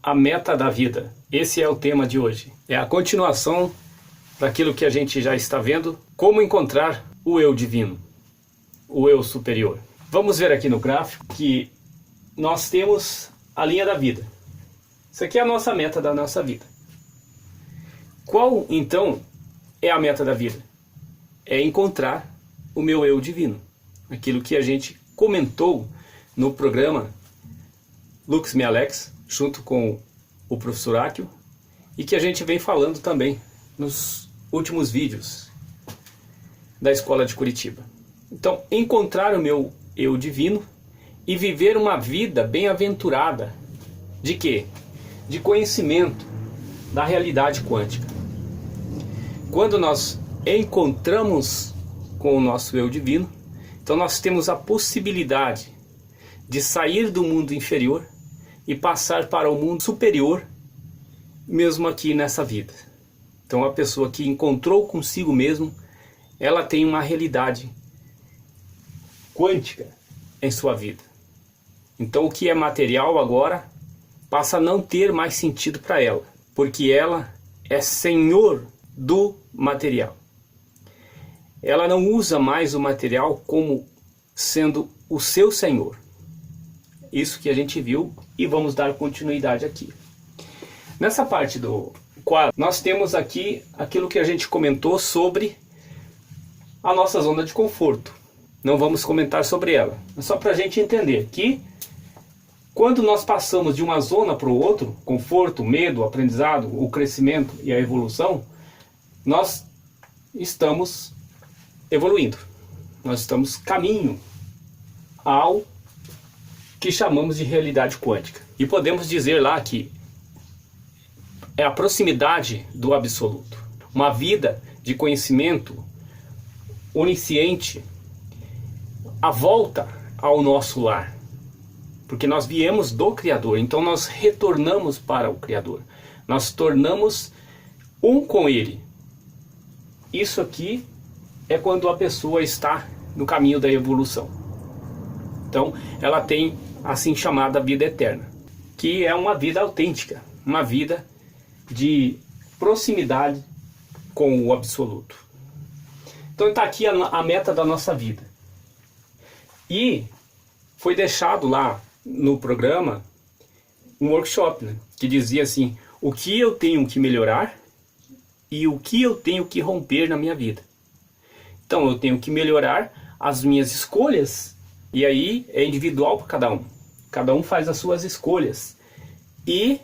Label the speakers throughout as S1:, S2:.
S1: a meta da vida. Esse é o tema de hoje. É a continuação daquilo que a gente já está vendo, como encontrar o eu divino, o eu superior. Vamos ver aqui no gráfico que nós temos a linha da vida. Isso aqui é a nossa meta da nossa vida. Qual, então, é a meta da vida? É encontrar o meu eu divino. Aquilo que a gente comentou no programa Lux Me Alex, junto com o professor Akio, e que a gente vem falando também nos últimos vídeos da Escola de Curitiba. Então, encontrar o meu eu divino e viver uma vida bem-aventurada. De quê? De conhecimento da realidade quântica. Quando nós encontramos com o nosso eu divino, então nós temos a possibilidade de sair do mundo inferior e passar para o mundo superior, mesmo aqui nessa vida. Então a pessoa que encontrou consigo mesmo, ela tem uma realidade quântica em sua vida. Então o que é material agora passa a não ter mais sentido para ela, porque ela é senhor do material. Ela não usa mais o material como sendo o seu senhor. Isso que a gente viu e vamos dar continuidade aqui. Nessa parte do quadro, nós temos aqui aquilo que a gente comentou sobre a nossa zona de conforto. Não vamos comentar sobre ela, é só para a gente entender que quando nós passamos de uma zona para o outro, conforto, medo, aprendizado, o crescimento e a evolução, nós estamos evoluindo. Nós estamos caminho ao que chamamos de realidade quântica. E podemos dizer lá que é a proximidade do absoluto. Uma vida de conhecimento onisciente, a volta ao nosso lar. Porque nós viemos do Criador, então nós retornamos para o Criador. Nós tornamos um com Ele. Isso aqui é quando a pessoa está no caminho da evolução. Então ela tem assim chamada vida eterna, que é uma vida autêntica, uma vida de proximidade com o absoluto. Então está aqui a meta da nossa vida. E foi deixado lá no programa um workshop, né, que dizia assim: o que eu tenho que melhorar e o que eu tenho que romper na minha vida. Então eu tenho que melhorar as minhas escolhas, e aí é individual para cada um. Cada um faz as suas escolhas. E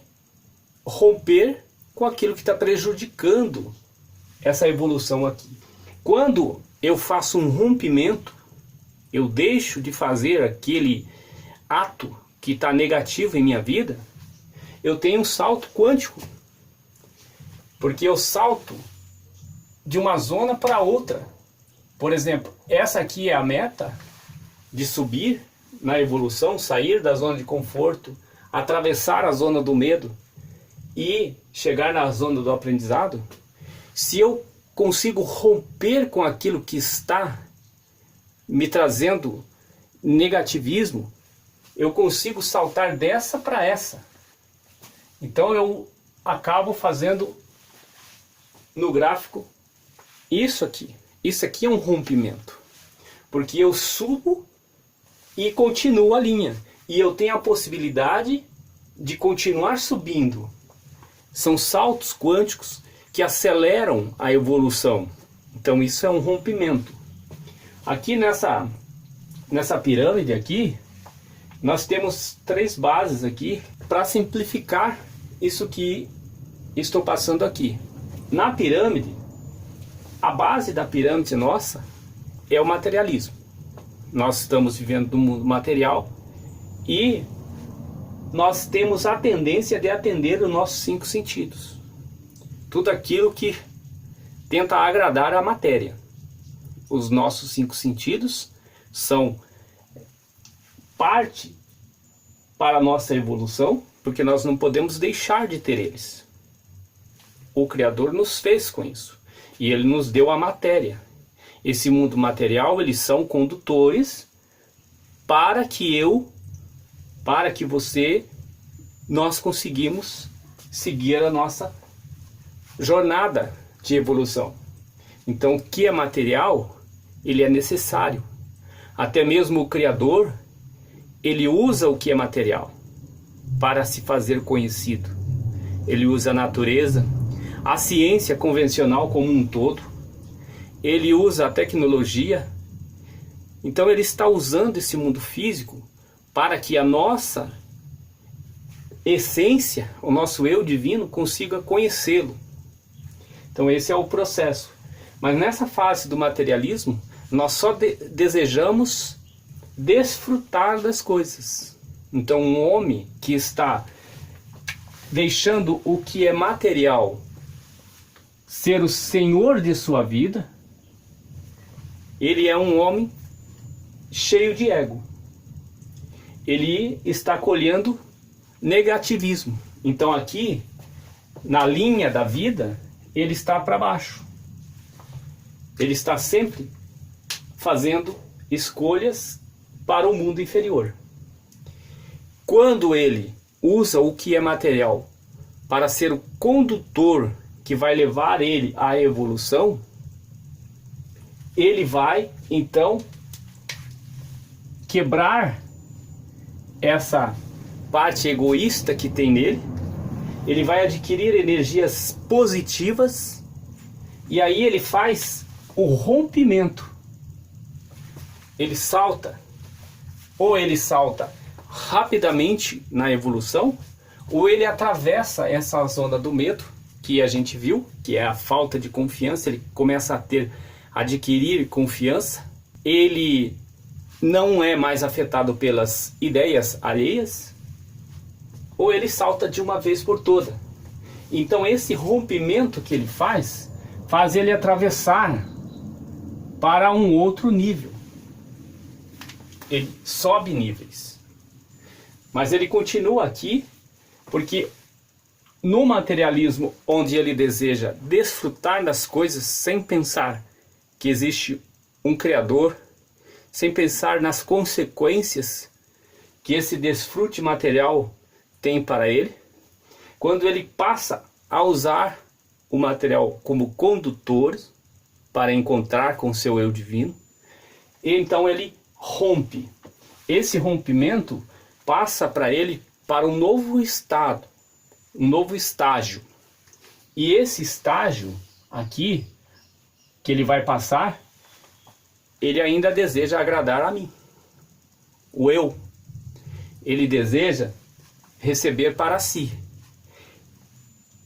S1: romper com aquilo que está prejudicando essa evolução aqui. Quando eu faço um rompimento, eu deixo de fazer aquele ato que está negativo em minha vida, eu tenho um salto quântico. Porque eu salto de uma zona para outra. Por exemplo, essa aqui é a meta de subir na evolução, sair da zona de conforto, atravessar a zona do medo e chegar na zona do aprendizado. Se eu consigo romper com aquilo que está me trazendo negativismo, eu consigo saltar dessa para essa. Então eu acabo fazendo no gráfico isso aqui. Isso aqui é um rompimento, porque eu subo e continuo a linha, e eu tenho a possibilidade de continuar subindo. São saltos quânticos que aceleram a evolução. Então isso é um rompimento. Aqui nessa pirâmide aqui, nós temos 3 bases aqui para simplificar isso que estou passando aqui. Na pirâmide, a base da pirâmide nossa é o materialismo. Nós estamos vivendo no mundo material e nós temos a tendência de atender os nossos 5 sentidos. Tudo aquilo que tenta agradar a matéria. Os nossos 5 sentidos são parte para a nossa evolução, porque nós não podemos deixar de ter eles. O Criador nos fez com isso. E Ele nos deu a matéria. Esse mundo material, eles são condutores para que você nós conseguimos seguir a nossa jornada de evolução. Então, o que é material, ele é necessário. Até mesmo o Criador, ele usa o que é material para se fazer conhecido. Ele usa a natureza, a ciência convencional como um todo, ele usa a tecnologia. Então ele está usando esse mundo físico para que a nossa essência, o nosso eu divino, consiga conhecê-lo. Então esse é o processo. Mas nessa fase do materialismo, nós só desejamos desfrutar das coisas. Então um homem que está deixando o que é material ser o senhor de sua vida, ele é um homem cheio de ego. Ele está colhendo negativismo. Então aqui, na linha da vida, ele está para baixo. Ele está sempre fazendo escolhas para o mundo inferior. Quando ele usa o que é material para ser o condutor que vai levar ele à evolução, ele vai então quebrar essa parte egoísta que tem nele, ele vai adquirir energias positivas e aí ele faz o rompimento. Ele salta, ou ele salta rapidamente na evolução, ou ele atravessa essa zona do medo que a gente viu, que é a falta de confiança. Ele começa a adquirir confiança, ele não é mais afetado pelas ideias alheias, ou ele salta de uma vez por toda. Então esse rompimento que ele faz ele atravessar para um outro nível. Ele sobe níveis. Mas ele continua aqui, porque no materialismo, onde ele deseja desfrutar das coisas sem pensar que existe um Criador, sem pensar nas consequências que esse desfrute material tem para ele, quando ele passa a usar o material como condutor para encontrar com seu eu divino, então ele rompe. Esse rompimento passa para ele para um novo estado, um novo estágio. E esse estágio aqui, que ele vai passar, ele ainda deseja agradar a mim, o eu. Ele deseja receber para si.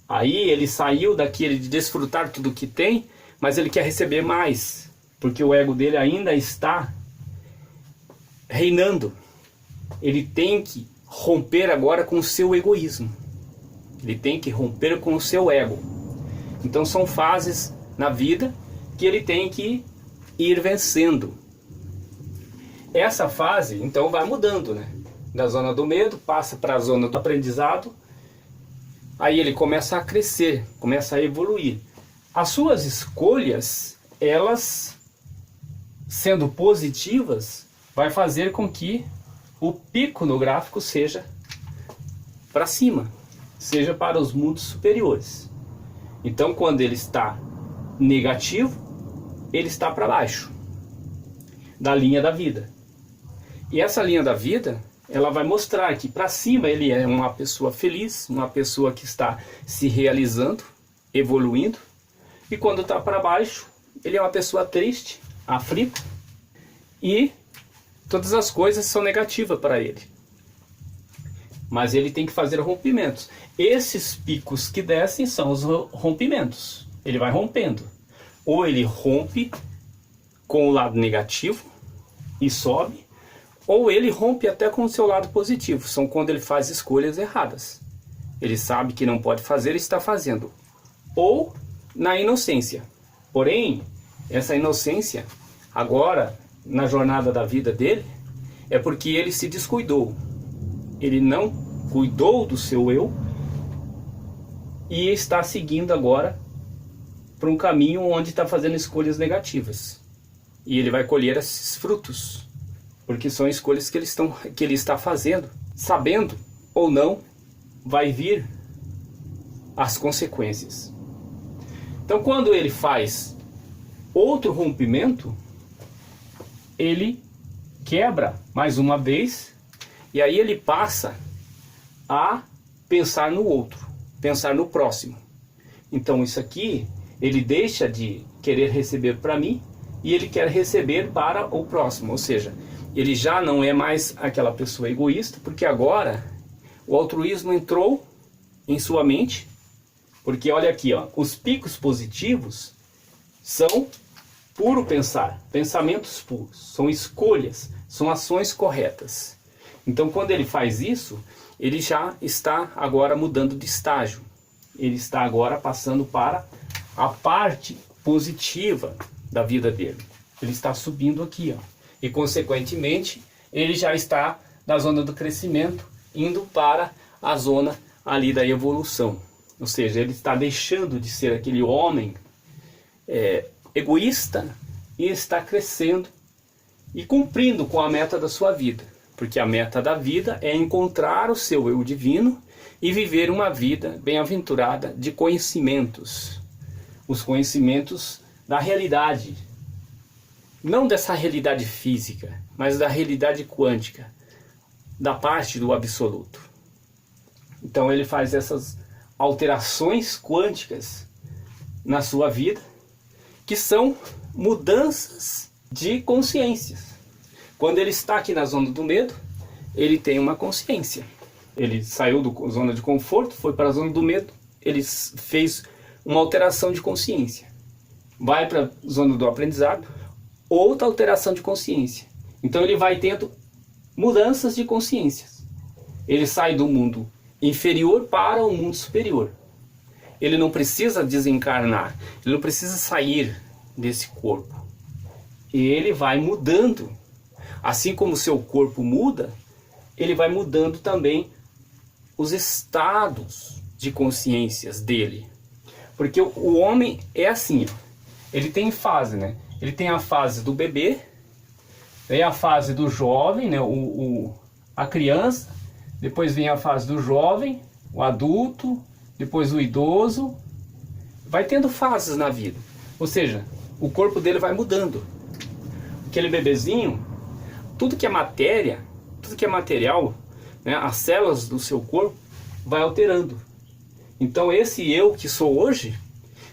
S1: Aí ele saiu daquele de desfrutar tudo que tem, mas ele quer receber mais, porque o ego dele ainda está reinando. Ele tem que romper agora com o seu egoísmo. Ele tem que romper com o seu ego. Então são fases na vida que ele tem que ir vencendo. Essa fase então vai mudando, né? Da zona do medo passa para a zona do aprendizado. Aí ele começa a crescer, começa a evoluir. As suas escolhas, elas sendo positivas, vai fazer com que o pico no gráfico seja para cima, seja para os mundos superiores. Então quando ele está negativo, ele está para baixo da linha da vida. E essa linha da vida, ela vai mostrar que para cima ele é uma pessoa feliz, uma pessoa que está se realizando, evoluindo. E quando está para baixo, ele é uma pessoa triste, aflita, e todas as coisas são negativas para ele. Mas ele tem que fazer rompimentos. Esses picos que descem são os rompimentos. Ele vai rompendo. Ou ele rompe com o lado negativo e sobe, ou ele rompe até com o seu lado positivo. São quando ele faz escolhas erradas. Ele sabe que não pode fazer e está fazendo. Ou na inocência. Porém, essa inocência, agora, na jornada da vida dele, é porque ele se descuidou. Ele não cuidou do seu eu e está seguindo agora para um caminho onde está fazendo escolhas negativas. E ele vai colher esses frutos, porque são escolhas que ele está fazendo, sabendo ou não, vai vir as consequências. Então, quando ele faz outro rompimento, ele quebra mais uma vez, e aí ele passa a pensar no outro, pensar no próximo. Então isso aqui, ele deixa de querer receber para mim e ele quer receber para o próximo, ou seja, ele já não é mais aquela pessoa egoísta, porque agora o altruísmo entrou em sua mente, porque olha aqui, ó, os picos positivos são puro pensar, pensamentos puros, são escolhas, são ações corretas. Então quando ele faz isso, ele já está agora mudando de estágio. Ele está agora passando para a parte positiva da vida dele. Ele está subindo aqui, ó. E consequentemente, ele já está da zona do crescimento, indo para a zona ali da evolução. Ou seja, ele está deixando de ser aquele homem egoísta e está crescendo e cumprindo com a meta da sua vida. Porque a meta da vida é encontrar o seu eu divino e viver uma vida bem-aventurada de conhecimentos. Os conhecimentos da realidade. Não dessa realidade física, mas da realidade quântica. Da parte do absoluto. Então ele faz essas alterações quânticas na sua vida, que são mudanças de consciências. Quando ele está aqui na zona do medo, ele tem uma consciência. Ele saiu da zona de conforto, foi para a zona do medo, ele fez uma alteração de consciência. Vai para a zona do aprendizado, outra alteração de consciência. Então ele vai tendo mudanças de consciências. Ele sai do mundo inferior para o mundo superior. Ele não precisa desencarnar, ele não precisa sair desse corpo. E ele vai mudando. Assim como o seu corpo muda, ele vai mudando também os estados de consciências dele. Porque o homem é assim, ó. Ele tem fase, né? Ele tem a fase do bebê, vem a fase do jovem, né? A criança, depois vem a fase do jovem, o adulto, depois o idoso. Vai tendo fases na vida. Ou seja, o corpo dele vai mudando. Aquele bebezinho, tudo que é matéria, tudo que é material, né, as células do seu corpo vai alterando. Então esse eu que sou hoje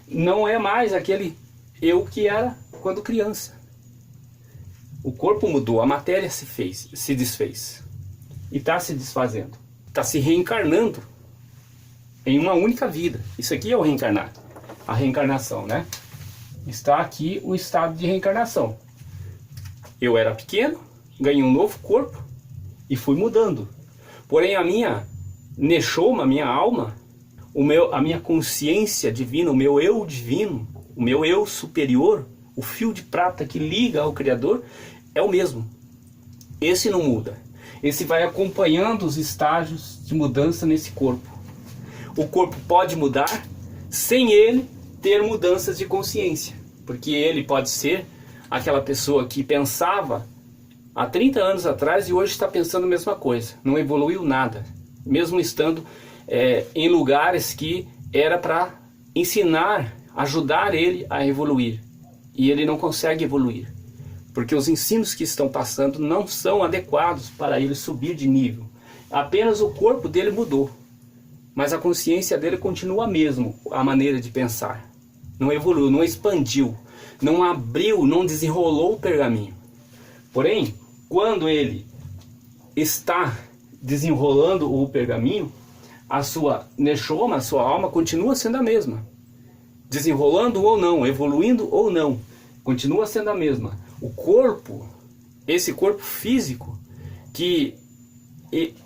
S1: não é mais aquele eu que era quando criança. O corpo mudou, a matéria se desfez e está se desfazendo, está se reencarnando em uma única vida. Isso aqui é o reencarnar, a reencarnação, né? Está aqui o estado de reencarnação. Eu era pequeno, ganhei um novo corpo e fui mudando. Porém a minha Neshoma, a minha alma, a minha consciência divina, o meu eu divino, o meu eu superior, o fio de prata que liga ao Criador, é o mesmo. Esse não muda. Esse vai acompanhando os estágios de mudança nesse corpo. O corpo pode mudar sem ele ter mudanças de consciência. Porque ele pode ser aquela pessoa que pensava há 30 anos atrás e hoje está pensando a mesma coisa. Não evoluiu nada. Mesmo estando em lugares que era para ensinar, ajudar ele a evoluir. E ele não consegue evoluir. Porque os ensinos que estão passando não são adequados para ele subir de nível. Apenas o corpo dele mudou. Mas a consciência dele continua a mesma, a maneira de pensar. Não evoluiu, não expandiu, não abriu, não desenrolou o pergaminho. Porém, quando ele está desenrolando o pergaminho, a sua Neshoma, a sua alma, continua sendo a mesma. Desenrolando ou não, evoluindo ou não, continua sendo a mesma. O corpo, esse corpo físico, que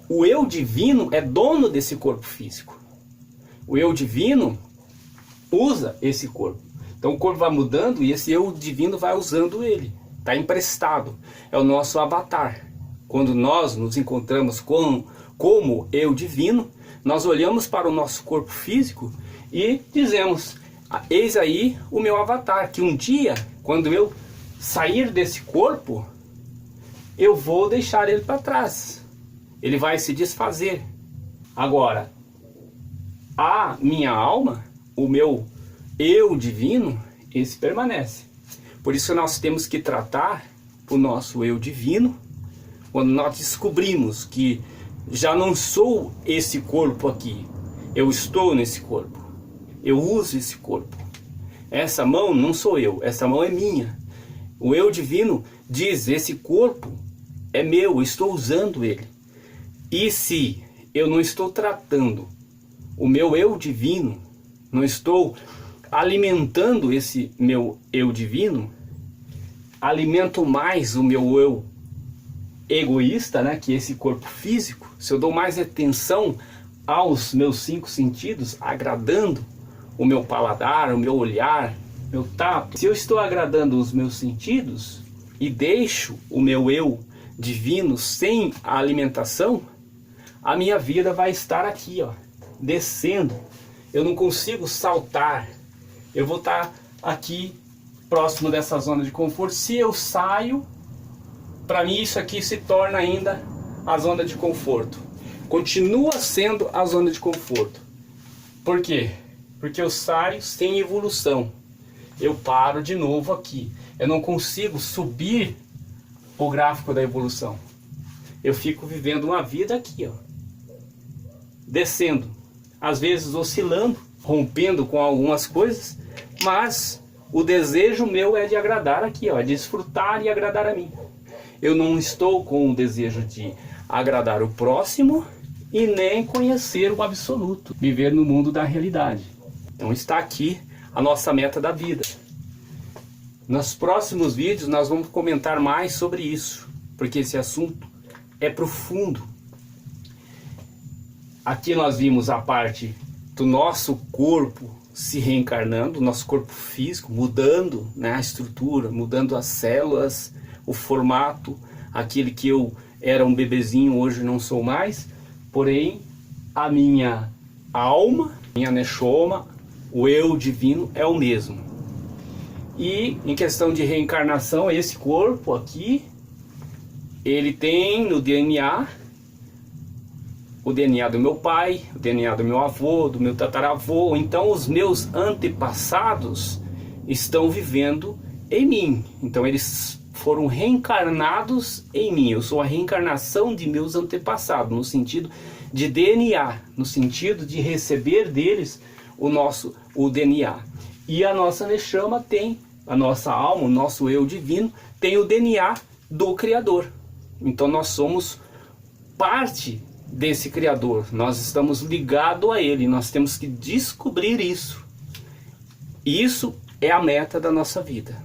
S1: o eu divino é dono desse corpo físico. O eu divino usa esse corpo. Então o corpo vai mudando e esse eu divino vai usando ele. Está emprestado. É o nosso avatar. Quando nós nos encontramos como eu divino, nós olhamos para o nosso corpo físico e dizemos: eis aí o meu avatar, que um dia, quando eu sair desse corpo, eu vou deixar ele para trás. Ele vai se desfazer. Agora, a minha alma, o meu eu divino, esse permanece. Por isso nós temos que tratar o nosso eu divino, quando nós descobrimos que já não sou esse corpo aqui, eu estou nesse corpo, eu uso esse corpo. Essa mão não sou eu, essa mão é minha. O eu divino diz, esse corpo é meu, eu estou usando ele. E se eu não estou tratando o meu eu divino, não estou alimentando esse meu eu divino, alimento mais o meu eu egoísta, né, que é esse corpo físico. Se eu dou mais atenção aos meus 5 sentidos, agradando o meu paladar, o meu olhar, meu tato, se eu estou agradando os meus sentidos e deixo o meu eu divino sem a alimentação, a minha vida vai estar aqui, ó, descendo. Eu não consigo saltar, eu vou estar aqui próximo dessa zona de conforto. Se eu saio, para mim isso aqui se torna ainda a zona de conforto. Continua sendo a zona de conforto. Por quê? Porque eu saio sem evolução. Eu paro de novo aqui. Eu não consigo subir o gráfico da evolução. Eu fico vivendo uma vida aqui, ó, descendo. Às vezes oscilando, rompendo com algumas coisas, mas o desejo meu é de agradar aqui, ó, de desfrutar e agradar a mim. Eu não estou com o desejo de agradar o próximo e nem conhecer o absoluto, viver no mundo da realidade. Então está aqui a nossa meta da vida. Nos próximos vídeos nós vamos comentar mais sobre isso, porque esse assunto é profundo. Aqui nós vimos a parte do nosso corpo se reencarnando, nosso corpo físico mudando, né, a estrutura, mudando as células, o formato. Aquele que eu era um bebezinho, hoje não sou mais. Porém, a minha alma, minha neshoma, o eu divino é o mesmo. E em questão de reencarnação, esse corpo aqui, ele tem no DNA, o DNA do meu pai, o DNA do meu avô, do meu tataravô. Então os meus antepassados estão vivendo em mim. Então eles foram reencarnados em mim. Eu sou a reencarnação de meus antepassados, no sentido de DNA, no sentido de receber deles o DNA. E a nossa neshama tem, a nossa alma, o nosso eu divino, tem o DNA do Criador. Então nós somos parte desse Criador, nós estamos ligados a Ele, nós temos que descobrir isso. Isso é a meta da nossa vida.